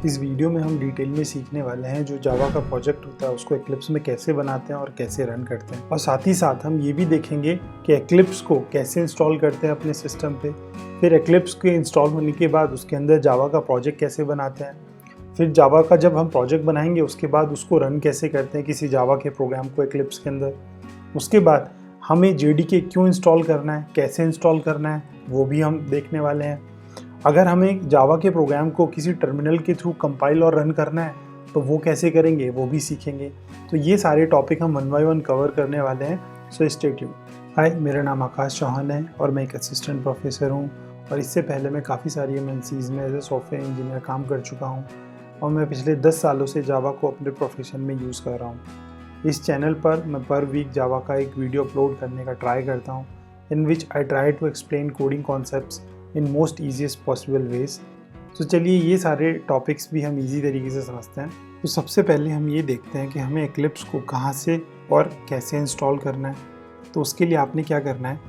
इस वीडियो में हम डिटेल में सीखने वाले हैं जो जावा का प्रोजेक्ट होता है उसको एक्लिप्स में कैसे बनाते हैं और कैसे रन करते हैं, और साथ ही साथ हम ये भी देखेंगे कि एक्लिप्स को कैसे इंस्टॉल करते हैं अपने सिस्टम पे। फिर एक्लिप्स के इंस्टॉल होने के बाद उसके अंदर जावा का प्रोजेक्ट कैसे बनाते हैं। फिर जावा का जब हम प्रोजेक्ट बनाएंगे उसके बाद उसको रन कैसे करते हैं किसी जावा के प्रोग्राम को एक्लिप्स के अंदर। उसके बाद हमें जेडीके क्यों इंस्टॉल करना है, कैसे इंस्टॉल करना है, वो भी हम देखने वाले हैं। अगर हमें जावा के प्रोग्राम को किसी टर्मिनल के थ्रू कंपाइल और रन करना है तो वो कैसे करेंगे वो भी सीखेंगे। तो ये सारे टॉपिक हम 1 बाय 1 कवर करने वाले हैं, सो स्टे ट्यून्ड। हाय, मेरा नाम आकाश चौहान है और मैं एक असिस्टेंट प्रोफेसर हूँ, और इससे पहले मैं काफ़ी सारी एमएनसीज में एज ए सॉफ्टवेयर इंजीनियर काम कर चुका हूँ, और मैं पिछले 10 सालों से जावा को अपने प्रोफेशन में यूज़ कर रहा हूँ। इस चैनल पर मैं पर वीक जावा का एक वीडियो अपलोड करने का ट्राई करता हूँ, in which I try to explain coding concepts in most easiest possible ways. तो चलिए ये सारे टॉपिक्स भी हम इजी तरीके से समझते हैं। तो सबसे पहले हम ये देखते हैं कि हमें एक्लिप्स को कहाँ से और कैसे इंस्टॉल करना है। तो उसके लिए आपने क्या करना है,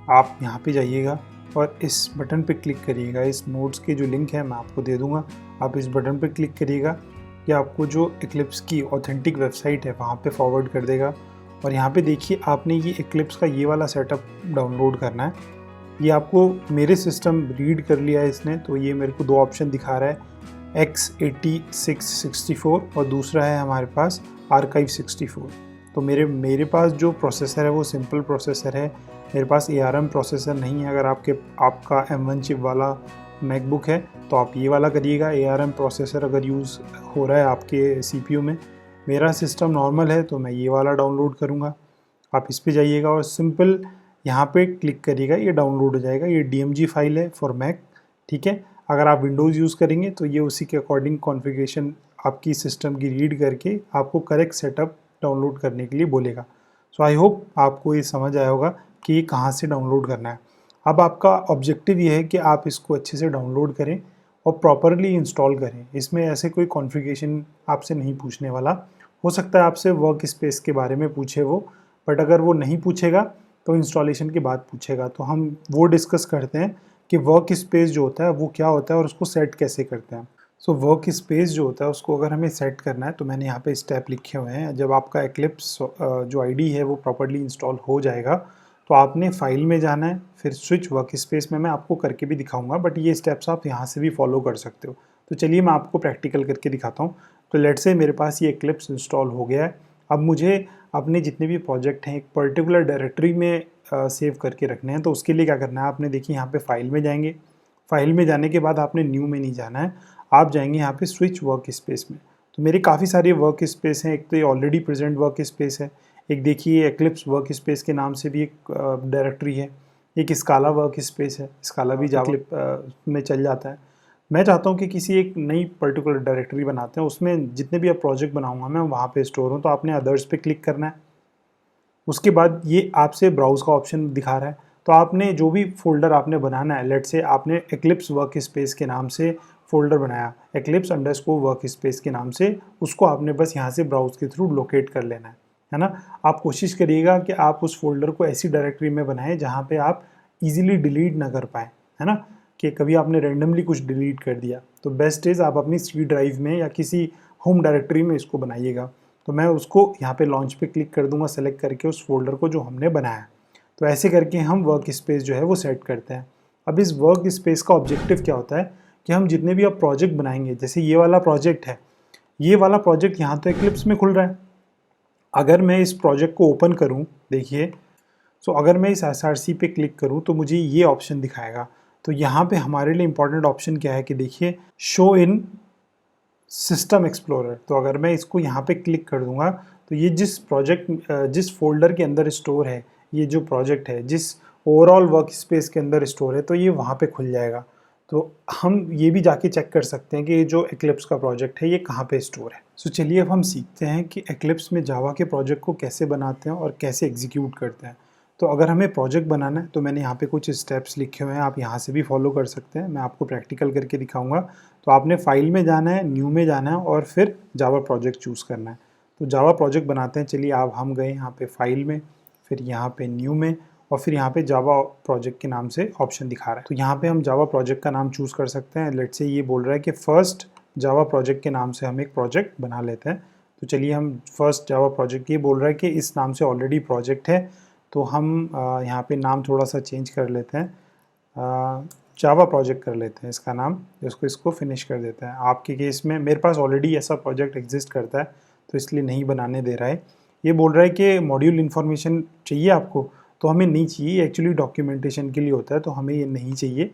आप यहाँ पे जाइएगा और इस बटन पे क्लिक करिएगा। इस नोट्स के जो लिंक है मैं आपको दे दूँगा, आप इस बटन पे क्लिक करिएगा। ये आपको जो एक्लिप्स की ऑथेंटिक वेबसाइट है वहाँ पे फॉरवर्ड कर देगा, और यहाँ पे देखिए आपने ये एक्लिप्स का ये वाला सेटअप डाउनलोड करना है। ये आपको मेरे सिस्टम रीड कर लिया है इसने, तो ये मेरे को 2 ऑप्शन दिखा रहा है, x86-64 और दूसरा है हमारे पास आर्काइव 64। तो मेरे पास जो प्रोसेसर है वो सिंपल प्रोसेसर है, मेरे पास ARM प्रोसेसर नहीं है। अगर आपका M1 चिप वाला मैकबुक है तो आप ये वाला करिएगा, ARM प्रोसेसर अगर यूज़ हो रहा है आपके CPU में। मेरा सिस्टम नॉर्मल है तो मैं ये वाला डाउनलोड करूँगा। आप इस पे जाइएगा और सिंपल यहाँ पे क्लिक करिएगा, ये डाउनलोड हो जाएगा। ये DMG फाइल है फॉर मैक, ठीक है। अगर आप विंडोज़ यूज़ करेंगे तो ये उसी के अकॉर्डिंग कॉन्फ़िगरेशन आपकी सिस्टम की रीड करके आपको करेक्ट सेटअप डाउनलोड करने के लिए बोलेगा। सो आई होप आपको ये समझ आया होगा कि ये कहाँ से डाउनलोड करना है। अब आपका ऑब्जेक्टिव ये है कि आप इसको अच्छे से डाउनलोड करें और प्रॉपरली इंस्टॉल करें। इसमें ऐसे कोई कॉन्फ़िगरेशन आपसे नहीं पूछने वाला। हो सकता है आपसे वर्क स्पेस के बारे में पूछे वो, बट अगर वो नहीं पूछेगा तो इंस्टॉलेशन के बाद पूछेगा। तो हम वो डिस्कस करते हैं कि वर्क स्पेस जो होता है वो क्या होता है और उसको सेट कैसे करते हैं। सो वर्क स्पेस जो होता है उसको अगर हमें सेट करना है तो मैंने यहाँ पे स्टेप लिखे हुए हैं। जब आपका एक्लिप्स जो आईडी है वो प्रॉपर्ली इंस्टॉल हो जाएगा तो आपने फाइल में जाना है, फिर स्विच वर्क स्पेस में मैं आपको करके भी दिखाऊंगा, बट ये स्टेप्स आप यहाँ से भी फॉलो कर सकते हो। तो चलिए मैं आपको प्रैक्टिकल करके दिखाता हूँ। तो लेट्स से मेरे पास ये एक्लिप्स इंस्टॉल हो गया है। अब मुझे अपने जितने भी प्रोजेक्ट हैं एक पर्टिकुलर डायरेक्टरी में सेव करके रखने हैं। तो उसके लिए क्या करना है, आपने देखिए यहाँ पे फाइल में जाएंगे। फाइल में जाने के बाद आपने न्यू में नहीं जाना है, आप जाएंगे यहाँ पे स्विच वर्क स्पेस में। तो मेरे काफ़ी सारे वर्क स्पेस हैं। एक तो ये ऑलरेडी प्रेजेंट वर्क स्पेस है, एक देखिए एक्लिप्स वर्क स्पेस के नाम से भी एक डायरेक्टरी है, एक स्काला वर्क स्पेस है, स्काला भी जावा में चल जाता है। मैं चाहता हूँ कि किसी एक नई पर्टिकुलर डायरेक्टरी बनाते हैं, उसमें जितने भी आप प्रोजेक्ट बनाऊंगा मैं वहाँ पे स्टोर हूँ। तो आपने अदर्स पे क्लिक करना है। उसके बाद ये आपसे ब्राउज़ का ऑप्शन दिखा रहा है, तो आपने जो भी फ़ोल्डर आपने बनाना है, लेट्स से आपने एक्लिप्स वर्क स्पेस के नाम से फ़ोल्डर बनाया, एक्लिप्स अंडरस्कोर वर्क स्पेस के नाम से, उसको आपने बस यहाँ से ब्राउज़ के थ्रू लोकेट कर लेना है ना। आप कोशिश करिएगा कि आप उस फोल्डर को ऐसी डायरेक्टरी में बनाएं जहाँ पे आप इजीली डिलीट ना कर पाएँ, है ना, कि कभी आपने रैंडमली कुछ डिलीट कर दिया। तो बेस्ट इज़ आप अपनी C ड्राइव में या किसी होम डायरेक्टरी में इसको बनाइएगा। तो मैं उसको यहाँ पे लॉन्च पे क्लिक कर दूंगा, सेलेक्ट करके उस फोल्डर को जो हमने बनाया। तो ऐसे करके हम वर्क स्पेस जो है वो सेट करते हैं। अब इस वर्क स्पेस का ऑब्जेक्टिव क्या होता है कि हम जितने भी अब प्रोजेक्ट बनाएंगे, जैसे ये वाला प्रोजेक्ट है, ये वाला प्रोजेक्ट यहाँ तो एक्लिप्स में खुल रहा है। अगर मैं इस प्रोजेक्ट को ओपन करूँ, देखिए, सो अगर मैं इस SRC पे क्लिक करूँ तो मुझे ये ऑप्शन दिखाएगा। तो यहाँ पे हमारे लिए इंपॉर्टेंट ऑप्शन क्या है कि देखिए, शो इन सिस्टम एक्सप्लोरर। तो अगर मैं इसको यहाँ पे क्लिक कर दूंगा तो ये जिस फोल्डर के अंदर स्टोर है, ये जो प्रोजेक्ट है जिस ओवरऑल वर्क स्पेस के अंदर स्टोर है, तो ये वहाँ पे खुल जाएगा। तो हम ये भी जाके चेक कर सकते हैं कि ये जो एक्लिप्स का प्रोजेक्ट है ये कहाँ पे स्टोर है। सो चलिए अब हम सीखते हैं कि एक्लिप्स में जावा के प्रोजेक्ट को कैसे बनाते हैं और कैसे एग्जीक्यूट करते हैं। तो अगर हमें प्रोजेक्ट बनाना है तो मैंने यहाँ पे कुछ स्टेप्स लिखे हुए हैं, आप यहाँ से भी फॉलो कर सकते हैं, मैं आपको प्रैक्टिकल करके दिखाऊंगा। तो आपने फाइल में जाना है, न्यू में जाना है और फिर जावा प्रोजेक्ट चूज़ करना है। तो जावा प्रोजेक्ट बनाते हैं। चलिए आप हम गए यहाँ पे फाइल में, फिर यहाँ पे न्यू में, और फिर यहाँ पे जावा प्रोजेक्ट के नाम से ऑप्शन दिखा रहा है। तो यहाँ पे हम जावा प्रोजेक्ट का नाम चूज़ कर सकते हैं। लेट्स से ये बोल रहा है कि फर्स्ट जावा प्रोजेक्ट के नाम से हम एक प्रोजेक्ट बना लेते हैं। तो चलिए हम फर्स्ट जावा प्रोजेक्ट, ये बोल रहा है कि इस नाम से ऑलरेडी प्रोजेक्ट है, तो हम यहाँ पे नाम थोड़ा सा चेंज कर लेते हैं, जावा प्रोजेक्ट कर लेते हैं इसका नाम, इसको फिनिश कर देते हैं। आपके केस में मेरे पास ऑलरेडी ऐसा प्रोजेक्ट एग्जिस्ट करता है, तो इसलिए नहीं बनाने दे रहा है। ये बोल रहा है कि मॉड्यूल इन्फॉर्मेशन चाहिए आपको, तो हमें नहीं चाहिए, एक्चुअली डॉक्यूमेंटेशन के लिए होता है, तो हमें ये नहीं चाहिए।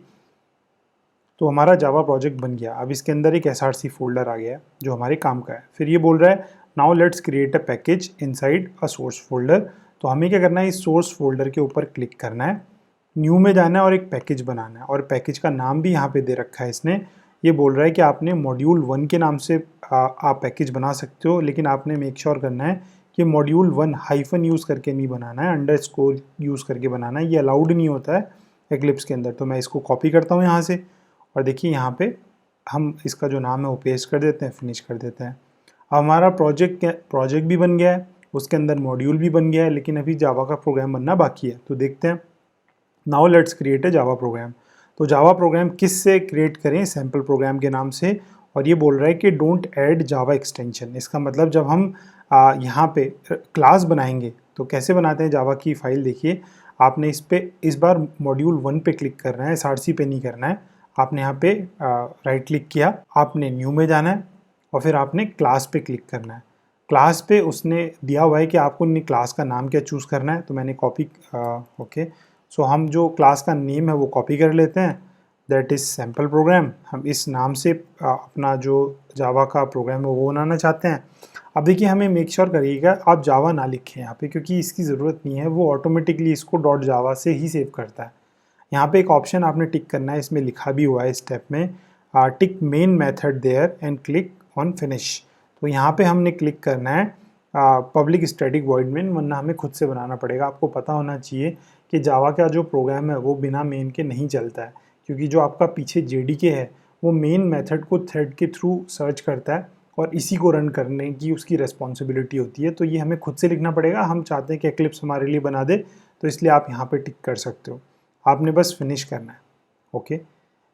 तो हमारा जावा प्रोजेक्ट बन गया। अब इसके अंदर एक SRC फोल्डर आ गया जो हमारे काम का है। फिर ये बोल रहा है now let's create a package inside a source folder. तो हमें क्या करना है, इस सोर्स फोल्डर के ऊपर क्लिक करना है, न्यू में जाना है और एक पैकेज बनाना है, और पैकेज का नाम भी यहाँ पे दे रखा है इसने। ये बोल रहा है कि आपने मॉड्यूल 1 के नाम से आप पैकेज बना सकते हो, लेकिन आपने मेक श्योर करना है कि मॉड्यूल 1 हाइफन यूज़ करके नहीं बनाना है, अंडरस्कोर यूज़ करके बनाना है। ये अलाउड नहीं होता है एक्लिप्स के अंदर। तो मैं इसको कॉपी करता हूँ यहाँ से, और देखिए यहाँ पे हम इसका जो नाम है वो पेस्ट कर देते हैं, फिनिश कर देते हैं। अब हमारा प्रोजेक्ट भी बन गया है, उसके अंदर मॉड्यूल भी बन गया है, लेकिन अभी जावा का प्रोग्राम बनना बाकी है। तो देखते हैं, now let's create a Java program. तो जावा प्रोग्राम किस से क्रिएट करें, सैम्पल प्रोग्राम के नाम से। और ये बोल रहा है कि डोंट ऐड जावा एक्सटेंशन। इसका मतलब जब हम यहाँ पे क्लास बनाएंगे तो कैसे बनाते हैं जावा की फाइल, देखिए आपने इस बार मॉड्यूल 1 पे क्लिक करना है, SRC पे नहीं करना है। आपने यहाँ पे राइट क्लिक किया, आपने न्यू में जाना है और फिर आपने क्लास पे क्लिक करना है। क्लास पे उसने दिया हुआ है कि आपको क्लास का नाम क्या चूज़ करना है, तो मैंने कॉपी ओके। सो हम जो क्लास का नेम है वो कॉपी कर लेते हैं, दैट इज़ सैम्पल प्रोग्राम। हम इस नाम से अपना जो जावा का प्रोग्राम है वो बनाना चाहते हैं। अब देखिए हमें मेक श्योर करिएगा आप जावा ना लिखें यहाँ पे, क्योंकि इसकी ज़रूरत नहीं है, वो ऑटोमेटिकली इसको डॉट जावा से ही सेव करता है। यहाँ पे एक ऑप्शन आपने टिक करना है, इसमें लिखा भी हुआ है स्टेप में, tick main method there and click on finish. तो यहाँ पे हमने क्लिक करना है पब्लिक स्टैटिक वॉइड मेन, वरना हमें खुद से बनाना पड़ेगा। आपको पता होना चाहिए कि जावा का जो प्रोग्राम है वो बिना मेन के नहीं चलता है, क्योंकि जो आपका पीछे JDK है वो मेन मेथड को थ्रेड के थ्रू सर्च करता है और इसी को रन करने की उसकी रिस्पॉन्सिबिलिटी होती है। तो ये हमें खुद से लिखना पड़ेगा। हम चाहते हैं कि एक्लिप्स हमारे लिए बना दे, तो इसलिए आप यहाँ पे टिक कर सकते हो, आपने बस फिनिश करना है। ओके,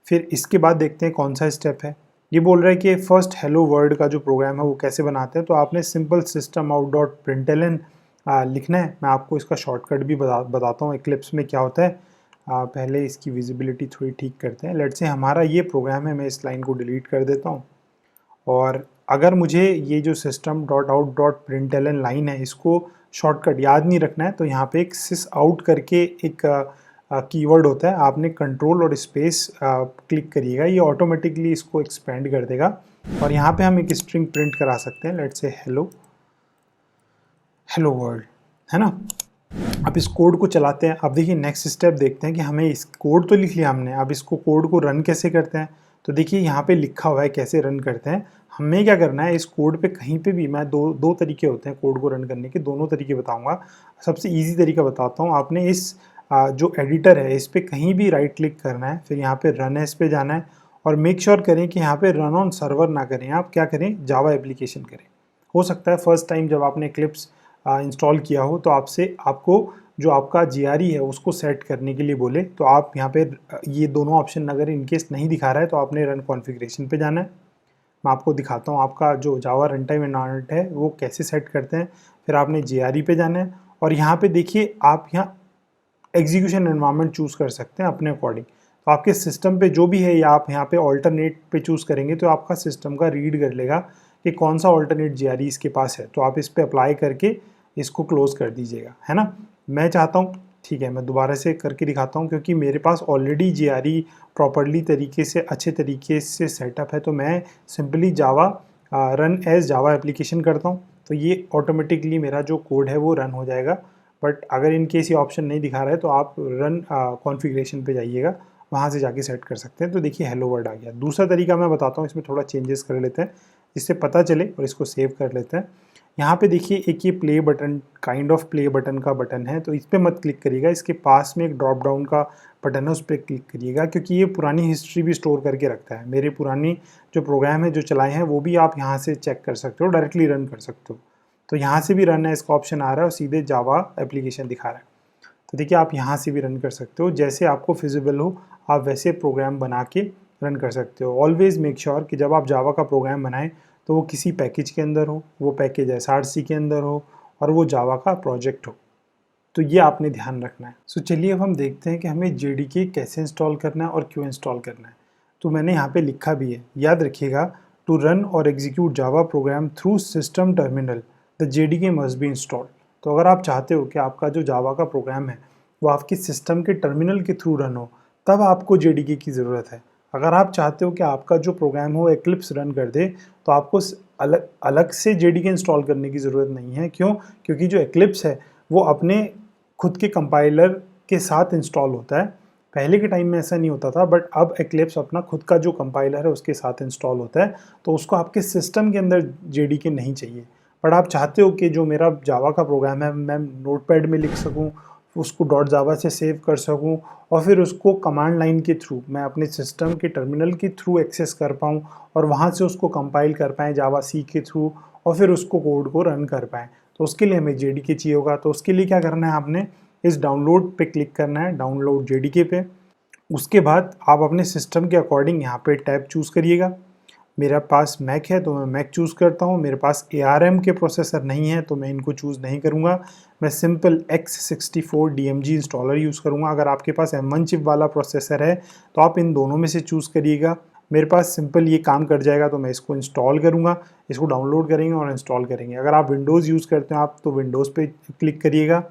फिर इसके बाद देखते हैं कौन सा स्टेप है। ये बोल रहा है कि फर्स्ट हेलो वर्ल्ड का जो प्रोग्राम है वो कैसे बनाते हैं। तो आपने simple system out dot println लिखना है। मैं आपको इसका शॉर्टकट भी बताता हूँ एक्लिप्स में क्या होता है। पहले इसकी विजिबिलिटी थोड़ी ठीक करते हैं। लेट्स से हमारा ये प्रोग्राम है, मैं इस लाइन को डिलीट कर देता हूँ। और अगर मुझे ये जो system dot out dot println line है इसको शॉर्टकट याद नहीं रखना है, तो यहाँ पे एक सिस आउट करके एक कीवर्ड होता है, आपने कंट्रोल और स्पेस क्लिक करिएगा, ये ऑटोमेटिकली इसको एक्सपेंड कर देगा। और यहाँ पे हम एक स्ट्रिंग प्रिंट करा सकते हैं, लेट्स से हेलो वर्ल्ड, है ना। अब इस कोड को चलाते हैं। अब देखिए नेक्स्ट स्टेप देखते हैं कि हमें इस कोड तो लिख लिया हमने, अब इसको कोड को रन कैसे करते हैं। तो देखिए यहाँ पे लिखा हुआ है कैसे रन करते हैं। हमें क्या करना है, इस कोड पे कहीं पे भी, मैं दो तरीके होते हैं कोड को रन करने के, दोनों तरीके बताऊंगा। सबसे इजी तरीका बताता हूँ। आपने इस जो एडिटर है इस पर कहीं भी राइट क्लिक करना है, फिर यहाँ पे रन एस पे जाना है और मेक श्योर करें कि यहाँ पे रन ऑन सर्वर ना करें, आप क्या करें, जावा एप्लीकेशन करें। हो सकता है फर्स्ट टाइम जब आपने क्लिप्स इंस्टॉल किया हो तो आपको जो आपका GRE है उसको सेट करने के लिए बोले, तो आप यहाँ पे ये दोनों ऑप्शन अगर इनकेस नहीं दिखा रहा है तो आपने रन कॉन्फ़िगरेशन पे जाना है। मैं आपको दिखाता हूँ आपका जो जावा रन टाइम एनवायरनमेंट है वो कैसे सेट करते हैं। फिर आपने GRE पे जाना है और यहाँ पे देखिए आप यहाँ एग्जीक्यूशन एनवायरनमेंट चूज़ कर सकते हैं अपने अकॉर्डिंग। तो आपके सिस्टम पे जो भी है, या आप यहाँ पे ऑल्टरनेट पे चूज़ करेंगे तो आपका सिस्टम का रीड कर लेगा कि कौन सा ऑल्टरनेट GRE इसके पास है, तो आप इस पे अप्लाई करके इसको क्लोज़ कर दीजिएगा, है ना। मैं चाहता हूँ, ठीक है, मैं दोबारा से करके दिखाता हूँ क्योंकि मेरे पास ऑलरेडी GRE प्रॉपरली तरीके से अच्छे तरीके से सेटअप है। तो मैं सिंपली जावा रन एज जावा एप्लीकेशन करता हूँ, तो ये ऑटोमेटिकली मेरा जो कोड है वो रन हो जाएगा। बट अगर इन केस ये ऑप्शन नहीं दिखा रहा है तो आप रन कॉन्फ़िगरेशन पे जाइएगा, वहाँ से जाके सेट कर सकते हैं। तो देखिए हेलो वर्ल्ड आ गया। दूसरा तरीका मैं बताता हूँ, इसमें थोड़ा चेंजेस कर लेते हैं जिससे पता चले, और इसको सेव कर लेते हैं। यहाँ पे देखिए एक ये play button, kind of play button का बटन है, तो इस पर मत क्लिक करिएगा। इसके पास में एक ड्रॉप डाउन का बटन है, उस पर क्लिक करिएगा, क्योंकि ये पुरानी हिस्ट्री भी स्टोर करके रखता है। मेरे पुरानी जो प्रोग्राम है जो चलाए हैं वो भी आप यहाँ से चेक कर सकते हो, डायरेक्टली रन कर सकते हो। तो यहाँ से भी रन है इसका ऑप्शन आ रहा है और सीधे जावा एप्लीकेशन दिखा रहा है। तो देखिए आप यहाँ से भी रन कर सकते हो, जैसे आपको फिजिबल हो आप वैसे प्रोग्राम बना के रन कर सकते हो। ऑलवेज मेक श्योर कि जब आप जावा का प्रोग्राम बनाएं तो वो किसी पैकेज के अंदर हो, वो पैकेज SRC के अंदर हो और वो जावा का प्रोजेक्ट हो। तो ये आपने ध्यान रखना है। सो चलिए अब हम देखते हैं कि हमें JDK कैसे इंस्टॉल करना है और क्यों इंस्टॉल करना है। तो मैंने यहाँ पे लिखा भी है, याद रखिएगा, टू रन और execute Java program through system terminal the JDK must be installed. तो अगर आप चाहते हो कि आपका जो जावा का प्रोग्राम है वो आपके सिस्टम के टर्मिनल के थ्रू रन हो, तब आपको JDK की ज़रूरत है। अगर आप चाहते हो कि आपका जो प्रोग्राम हो एक्लिप्स रन कर दे, तो आपको अलग अलग से JDK इंस्टॉल करने की ज़रूरत नहीं है। क्यों? क्योंकि जो एक्लिप्स है वो अपने खुद के कंपाइलर के साथ इंस्टॉल होता है। पहले के टाइम में ऐसा नहीं होता था, बट अब एक्लिप्स अपना खुद का जो कंपाइलर है उसके साथ इंस्टॉल होता है, तो उसको आपके सिस्टम के अंदर JDK नहीं चाहिए। बट आप चाहते हो कि जो मेरा जावा का प्रोग्राम है मैं नोटपैड में लिख सकूं, उसको .java से सेव कर सकूं और फिर उसको कमांड लाइन के थ्रू मैं अपने सिस्टम के टर्मिनल के थ्रू एक्सेस कर पाऊँ और वहाँ से उसको कंपाइल कर पाएँ जावा सी के थ्रू और फिर उसको कोड को रन कर पाएँ। तो उसके लिए हमें JDK चाहिए होगा। तो उसके लिए क्या करना है, आपने इस डाउनलोड पे क्लिक करना है, डाउनलोड JDK पे। उसके बाद आप अपने सिस्टम के अकॉर्डिंग यहाँ पे टैब चूज़ करिएगा। मेरा पास मैक है तो मैं मैक चूज़ करता हूँ। मेरे पास ARM के प्रोसेसर नहीं है तो मैं इनको चूज़ नहीं करूँगा। मैं simple x64 DMG installer use करूँगा। अगर आपके पास M1 चिप वाला प्रोसेसर है तो आप इन दोनों में से चूज़ करिएगा। मेरे पास सिंपल ये काम कर जाएगा तो मैं इसको इंस्टॉल करूँगा। इसको डाउनलोड करेंगे और इंस्टॉल करेंगे। अगर आप विंडोज़ यूज़ करते हैं आप तो विंडोज़ पे क्लिक करिएगा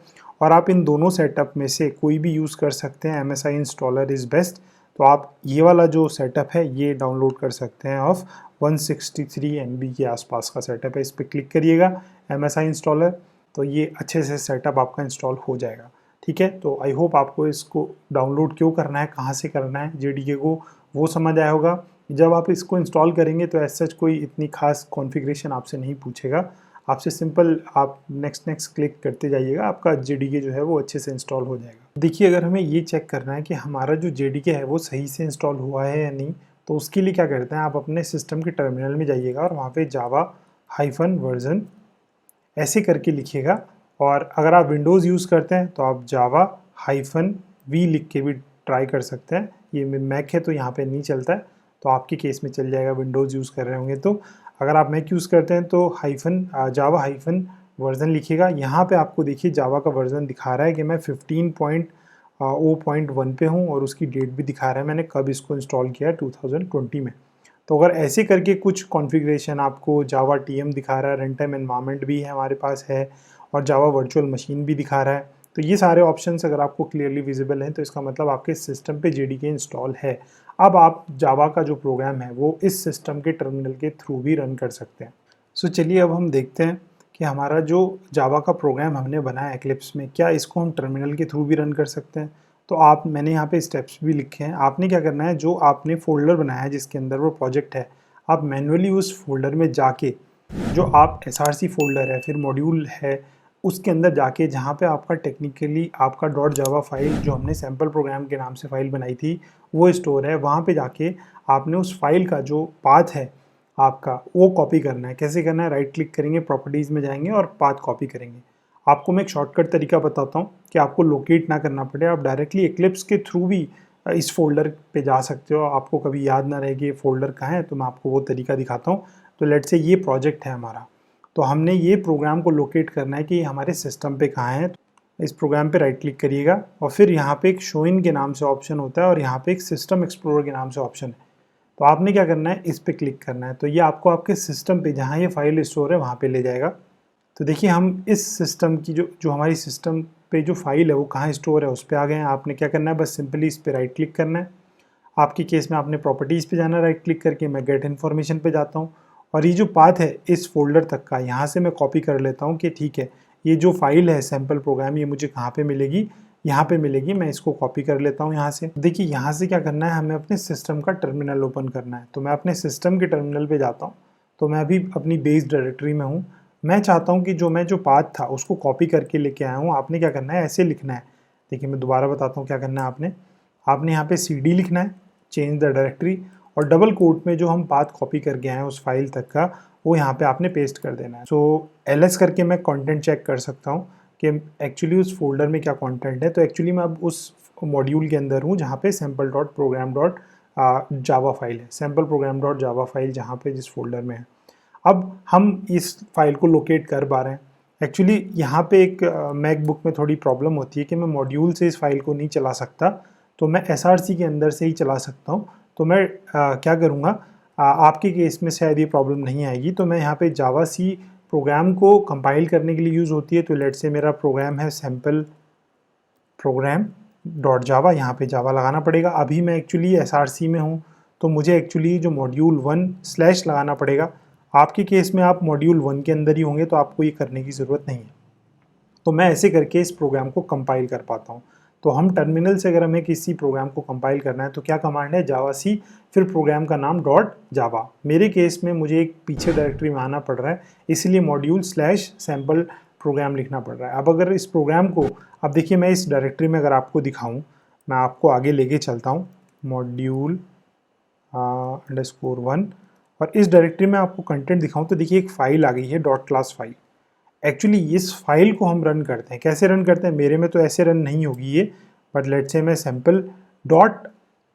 और आप इन दोनों सेटअप में से कोई भी यूज़ कर सकते हैं। MSI installer is best. तो आप ये वाला जो सेटअप है ये डाउनलोड कर सकते हैं ऑफ 163 MB के आसपास का सेटअप है। इस पर क्लिक करिएगा MSI इंस्टॉलर, तो ये अच्छे से सेटअप आपका इंस्टॉल हो जाएगा। ठीक है, तो आई होप आपको इसको डाउनलोड क्यों करना है, कहाँ से करना है JDK को, वो समझ आया होगा। जब आप इसको इंस्टॉल करेंगे तो एज सच कोई इतनी खास कॉन्फ़िगरेशन आपसे नहीं पूछेगा। आपसे सिंपल आप नेक्स्ट क्लिक करते जाइएगा, आपका JDK जो है वो अच्छे से इंस्टॉल हो जाएगा। देखिए, अगर हमें ये चेक करना है कि हमारा जो JDK है वो सही से इंस्टॉल हुआ है या नहीं, तो उसके लिए क्या करते हैं, आप अपने सिस्टम के टर्मिनल में जाइएगा और वहाँ पे java-version ऐसे करके लिखिएगा। और अगर आप विंडोज़ यूज़ करते हैं तो आप java-v लिख के भी ट्राई कर सकते हैं। ये मैक है तो यहाँ पे नहीं चलता है, तो आपके केस में चल जाएगा विंडोज़ यूज़ कर रहे होंगे तो। अगर आप मैक यूज़ करते हैं तो java-version लिखिएगा। यहाँ पे आपको देखिए जावा का वर्जन दिखा रहा है कि मैं 15.0.1 पे हूँ और उसकी डेट भी दिखा रहा है मैंने कब इसको इंस्टॉल किया है, 2020 में। तो अगर ऐसे करके कुछ कॉन्फ़िगरेशन आपको जावा TM दिखा रहा है, रन टाइम एनवायरनमेंट भी है हमारे पास है और जावा वर्चुअल मशीन भी दिखा रहा है, तो ये सारे ऑप्शंस अगर आपको क्लियरली विजिबल हैं तो इसका मतलब आपके सिस्टम पे JDK इंस्टॉल है। अब आप जावा का जो प्रोग्राम है वो इस सिस्टम के टर्मिनल के थ्रू भी रन कर सकते हैं। सो चलिए अब हम देखते हैं कि हमारा जो जावा का प्रोग्राम हमने बनाया एक्लिप्स में, क्या इसको हम टर्मिनल के थ्रू भी रन कर सकते हैं। तो मैंने यहाँ पे स्टेप्स भी लिखे हैं। आपने क्या करना है, जो आपने फोल्डर बनाया है जिसके अंदर वो प्रोजेक्ट है, आप मैन्युअली उस फोल्डर में जाके, जो आप SRC फोल्डर है फिर मॉड्यूल है उसके अंदर जाके, जहाँ पे आपका टेक्निकली आपका .java फाइल जो हमने सैम्पल प्रोग्राम के नाम से फाइल बनाई थी वो स्टोर है, वहाँ पे जाके आपने उस फाइल का जो पाथ है आपका वो कॉपी करना है। कैसे करना है, राइट क्लिक करेंगे, प्रॉपर्टीज़ में जाएंगे और पाथ कॉपी करेंगे। आपको मैं एक शॉर्टकट तरीका बताता हूँ कि आपको लोकेट ना करना पड़े, आप डायरेक्टली एक्लिप्स के थ्रू भी इस फोल्डर पे जा सकते हो। आपको कभी याद ना रहे कि ये फोल्डर कहाँ है, तो मैं आपको वो तरीका दिखाता हूँ। तो लेट्स से ये प्रोजेक्ट है हमारा, तो हमने ये प्रोग्राम को लोकेट करना है कि हमारे सिस्टम पे कहाँ है। इस प्रोग्राम पे राइट क्लिक करिएगा और फिर यहाँ पे एक शो इन के नाम से ऑप्शन होता है और यहाँ पे एक सिस्टम एक्सप्लोरर के नाम से ऑप्शन है। तो आपने क्या करना है, इस पे क्लिक करना है। तो ये आपको आपके सिस्टम पे जहाँ ये फाइल स्टोर है वहाँ पे ले जाएगा। तो देखिए हम इस सिस्टम की जो हमारी सिस्टम पे जो फाइल है वो कहाँ स्टोर है उस पर आ गए हैं। आपने क्या करना है, बस सिंपली इस पर राइट क्लिक करना है। आपके केस में आपने प्रॉपर्टीज़ पे जाना है, राइट क्लिक करके मैं गेट इन्फॉर्मेशन पे जाता हूँ और ये जो पाथ है इस फोल्डर तक का यहाँ से मैं कॉपी कर लेता हूँ कि ठीक है ये जो फाइल है सैम्पल प्रोग्राम ये मुझे कहाँ पे मिलेगी, यहाँ पे मिलेगी। मैं इसको कॉपी कर लेता हूँ यहाँ से। देखिए यहाँ से क्या करना है, हमें अपने सिस्टम का टर्मिनल ओपन करना है। तो मैं अपने सिस्टम के टर्मिनल पे जाता हूँ। तो मैं अभी अपनी बेस डायरेक्टरी में हूँ। मैं चाहता हूँ कि जो पाथ था उसको कॉपी करके लेके आया हूँ। आपने क्या करना है, ऐसे लिखना है। देखिए मैं दोबारा बताता हूँ क्या करना है। आपने यहाँ पे CD लिखना है, चेंज द डायरेक्टरी, और डबल कोट में जो हम पाथ कॉपी करके आए हैं उस फाइल तक का वो यहाँ पे आपने पेस्ट कर देना है। सो LS करके मैं कंटेंट चेक कर सकता हूँ कि एक्चुअली उस फोल्डर में क्या कंटेंट है। तो एक्चुअली मैं अब उस मॉड्यूल के अंदर हूँ जहाँ पे sample.program. जावा फाइल है, sample program dot Java file जहाँ पे जिस फोल्डर में है। अब हम इस फाइल को लोकेट कर पा रहे हैं। एक्चुअली यहाँ पे एक मैकबुक में थोड़ी प्रॉब्लम होती है कि मैं मॉड्यूल से इस फाइल को नहीं चला सकता, तो मैं SRC के अंदर से ही चला सकता हूँ। तो मैं क्या करूँगा, आपके केस में शायद ये प्रॉब्लम नहीं आएगी। तो मैं यहाँ पे जावा सी प्रोग्राम को कंपाइल करने के लिए यूज़ होती है। तो लेट से मेरा प्रोग्राम है सैम्पल प्रोग्राम डॉट जावा, यहाँ पे जावा लगाना पड़ेगा। अभी मैं एक्चुअली SRC में हूँ, तो मुझे एक्चुअली जो मॉड्यूल 1 / लगाना पड़ेगा। आपके केस में आप मॉड्यूल 1 के अंदर ही होंगे, तो आपको ये करने की ज़रूरत नहीं है। तो मैं ऐसे करके इस प्रोग्राम को कंपाइल कर पाता हूँ। तो हम टर्मिनल से अगर हमें किसी प्रोग्राम को कंपाइल करना है तो क्या कमांड है, जावा सी फिर प्रोग्राम का नाम डॉट जावा। मेरे केस में मुझे एक पीछे डायरेक्टरी में आना पड़ रहा है, इसलिए मॉड्यूल / सैम्पल प्रोग्राम लिखना पड़ रहा है। अब अगर इस प्रोग्राम को, अब देखिए मैं इस डायरेक्टरी में अगर आपको दिखाऊँ, मैं आपको आगे लेके चलता हूँ, मॉड्यूल _1, और इस डायरेक्टरी में आपको कंटेंट दिखाऊँ तो देखिए एक फ़ाइल आ गई है डॉट क्लास फाइल। एक्चुअली इस फाइल को हम रन करते हैं, कैसे रन करते हैं, मेरे में तो ऐसे रन नहीं होगी ये, बट लेट से मैं सैम्पल डॉट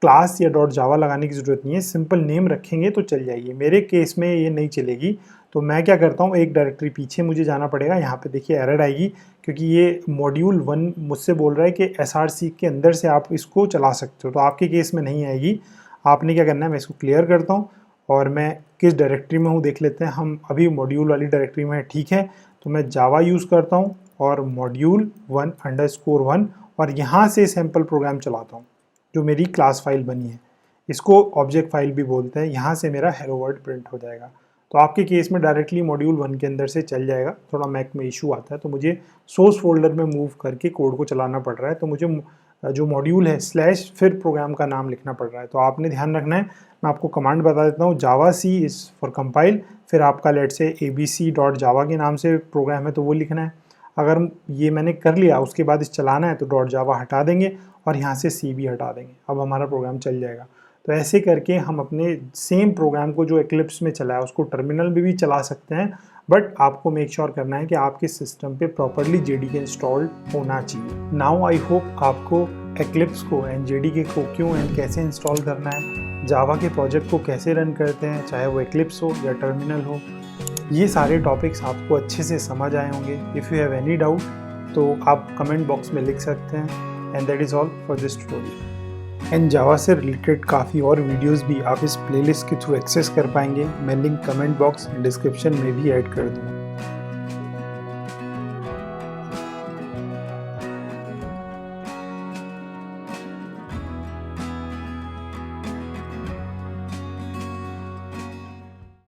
क्लास या डॉट जावा लगाने की ज़रूरत नहीं है, सिंपल नेम रखेंगे तो चल जाएगी। मेरे केस में ये नहीं चलेगी, तो मैं क्या करता हूँ, एक डायरेक्टरी पीछे मुझे जाना पड़ेगा। यहाँ पे देखिए एरर आएगी क्योंकि ये मॉड्यूल 1 मुझसे बोल रहा है कि SRC के अंदर से आप इसको चला सकते हो, तो आपके केस में नहीं आएगी। आपने क्या करना है, मैं इसको क्लियर करता हूँ और मैं किस डायरेक्टरी में हूँ देख लेते हैं। हम अभी मॉड्यूल वाली डायरेक्टरी में है, ठीक है। तो मैं जावा यूज़ करता हूँ और मॉड्यूल 1_1 और यहाँ से सैम्पल प्रोग्राम चलाता हूँ जो मेरी क्लास फाइल बनी है। इसको ऑब्जेक्ट फाइल भी बोलते हैं। यहाँ से मेरा हेलो वर्ल्ड प्रिंट हो जाएगा। तो आपके केस में डायरेक्टली मॉड्यूल 1 के अंदर से चल जाएगा। थोड़ा मैक में इशू आता है, तो मुझे सोर्स फोल्डर में मूव करके कोड को चलाना पड़ रहा है। तो मुझे जो मॉड्यूल है / फिर प्रोग्राम का नाम लिखना पड़ रहा है। तो आपने ध्यान रखना है, मैं आपको कमांड बता देता हूँ, जावा सी इज़ फॉर कंपाइल, फिर आपका लेट से abc.java के नाम से प्रोग्राम है तो वो लिखना है। अगर ये मैंने कर लिया, उसके बाद इस चलाना है तो डॉट जावा हटा देंगे और यहाँ से सी भी हटा देंगे। अब हमारा प्रोग्राम चल जाएगा। तो ऐसे करके हम अपने सेम प्रोग्राम को जो एक्लिप्स में चला है उसको टर्मिनल में भी चला सकते हैं, बट आपको मेक श्योर करना है कि आपके सिस्टम पे प्रॉपरली JDK इंस्टॉल्ड होना चाहिए। नाउ आई होप आपको एक्लिप्स को एंड JDK को क्यों एंड कैसे इंस्टॉल करना है, जावा के प्रोजेक्ट को कैसे रन करते हैं, चाहे वो एक्लिप्स हो या टर्मिनल हो, ये सारे टॉपिक्स आपको अच्छे से समझ आए होंगे। If you have any doubt तो आप कमेंट बॉक्स में लिख सकते हैं। And that is all for this tutorial. And Java से रिलेटेड काफ़ी और वीडियोस भी आप इस प्लेलिस्ट के थ्रू एक्सेस कर पाएंगे। मैं लिंक कमेंट बॉक्स डिस्क्रिप्शन में भी ऐड कर दूँगा।